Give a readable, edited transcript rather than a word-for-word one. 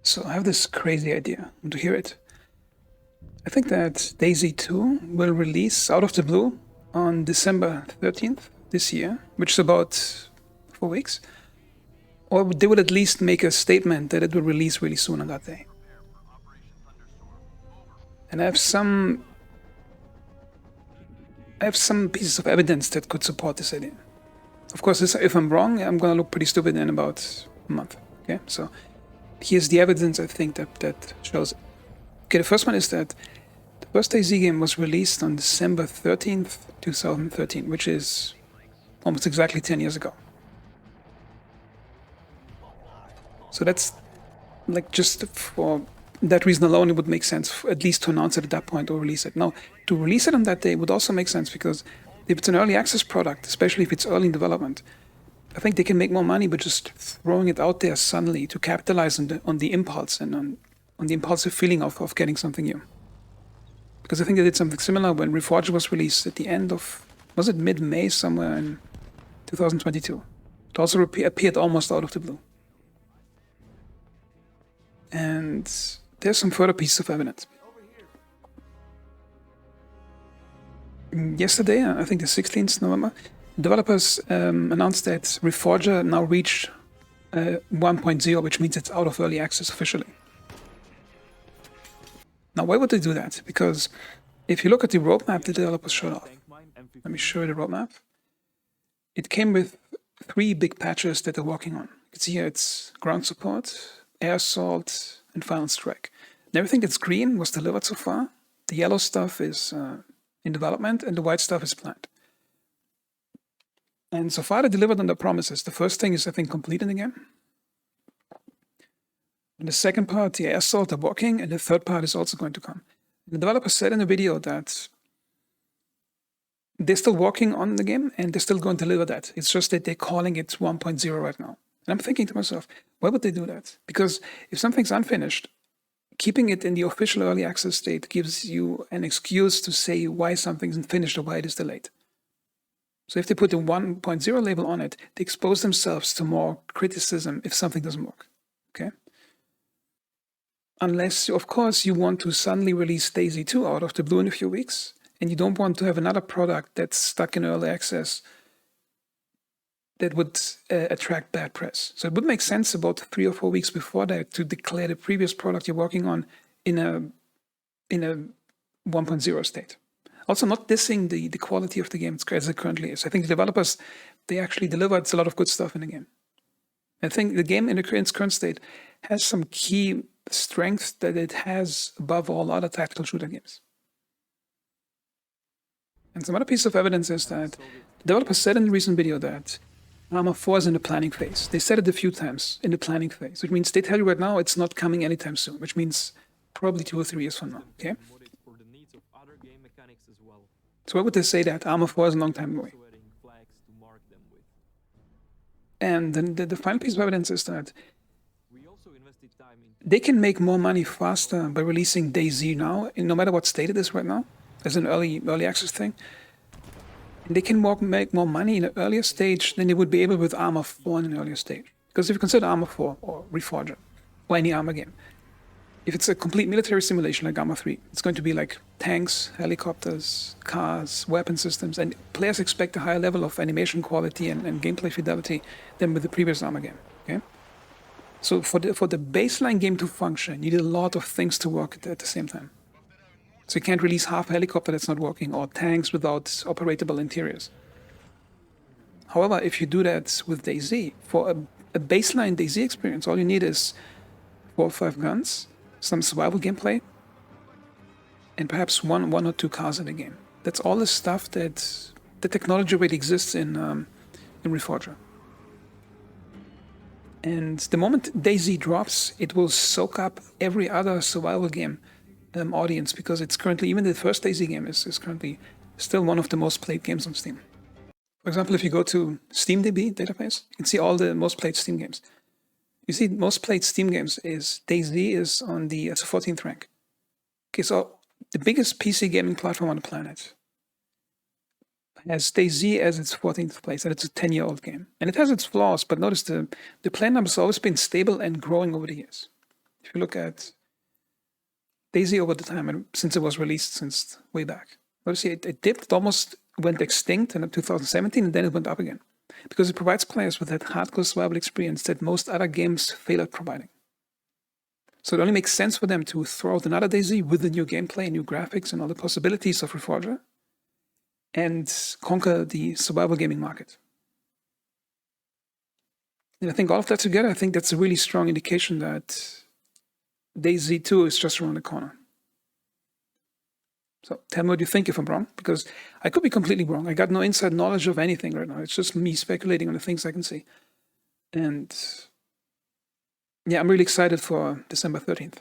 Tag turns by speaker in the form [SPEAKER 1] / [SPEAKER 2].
[SPEAKER 1] So I have this crazy idea. Want to hear it? I think that Dayz 2 will release out of the blue on December 13th this year, which is about 4 weeks. Or they would at least make a statement that it will release really soon on that day. And I have some pieces of evidence that could support this idea. Of course, if I'm wrong, I'm gonna look pretty stupid in about a month. Okay, so here's the evidence I think that shows it. Okay, the first one is that the first Dayz game was released on December 13th, 2013, which is almost exactly 10 years ago. So that's like just for that reason alone, it would make sense at least to announce it at that point or release it. Now, to release it on that day would also make sense because if it's an early access product, especially if it's early in development, I think they can make more money by just throwing it out there suddenly to capitalize on the impulse and on the impulsive feeling of getting something new. Because I think they did something similar when Reforged was released at the end of, was it mid-May somewhere in 2022? It also appeared almost out of the blue. And there's some further pieces of evidence. Yesterday, I think the 16th November, developers announced that Reforger now reached 1.0, which means it's out of early access officially. Now, why would they do that? Because if you look at the roadmap the developers showed off, let me show you the roadmap. It came with 3 big patches that they're working on. You can see here it's ground support, air assault, and final strike. And everything that's green was delivered so far. The yellow stuff is in development, and the white stuff is planned. And so far, they delivered on their promises. The first thing is, I think, completing the game. And the second part, the air assault, they're working, and the third part is also going to come. The developer said in the video that they're still working on the game, and they're still going to deliver that. It's just that they're calling it 1.0 right now. And I'm thinking to myself, why would they do that? Because if something's unfinished, keeping it in the official early access state gives you an excuse to say why something isn't finished or why it is delayed. So if they put the 1.0 label on it, they expose themselves to more criticism if something doesn't work, okay? Unless, of course, you want to suddenly release Dayz 2 out of the blue in a few weeks, and you don't want to have another product that's stuck in early access that would attract bad press. So it would make sense about 3 or 4 weeks before that to declare the previous product you're working on in a 1.0 state. Also, not dissing the quality of the game as it currently is. I think the developers, they actually delivered a lot of good stuff in the game. I think the game in its current state has some key strengths that it has above all other tactical shooter games. And some other piece of evidence is that the developers said in the recent video that Arma 4 is in the planning phase. They said it a few times, in the planning phase, which means they tell you right now it's not coming anytime soon, which means probably 2 or 3 years from now, okay? So why would they say that? Arma 4 is a long time away. And then the final piece of evidence is that they can make more money faster by releasing Dayz now, no matter what state it is right now, as an early access thing. And they can make more money in an earlier stage than they would be able with Arma 4 in an earlier stage. Because if you consider Arma 4 or Reforger or any Arma game, if it's a complete military simulation like Arma 3, it's going to be like tanks, helicopters, cars, weapon systems, and players expect a higher level of animation quality and gameplay fidelity than with the previous Arma game. Okay, so for the baseline game to function, you need a lot of things to work at the same time. So you can't release half a helicopter that's not working or tanks without operatable interiors. However, if you do that with Dayz, for a baseline Dayz experience, all you need is 4 or 5 guns, some survival gameplay, and perhaps one or 2 cars in the game. That's all the stuff that the technology already exists in Reforger. And the moment Dayz drops, it will soak up every other survival game audience, because it's currently, even the first Dayz game is currently still one of the most played games on Steam. For example, if you go to SteamDB database, you can see all the most played Steam games. You see, most played Steam games is Dayz is on the 14th rank. Okay, so the biggest PC gaming platform on the planet has Dayz as its 14th place, and it's a 10-year-old game. And it has its flaws, but notice the player numbers have always been stable and growing over the years. If you look at Dayz over the time, and since it was released since way back, obviously it dipped, it almost went extinct in 2017, and then it went up again. Because it provides players with that hardcore survival experience that most other games fail at providing. So it only makes sense for them to throw out another Dayz with the new gameplay, new graphics, and all the possibilities of Reforger, and conquer the survival gaming market. And I think all of that together, I think that's a really strong indication that Dayz 2 is just around the corner. So tell me what you think if I'm wrong, because I could be completely wrong. I got no inside knowledge of anything right now. It's just me speculating on the things I can see. And yeah, I'm really excited for December 13th.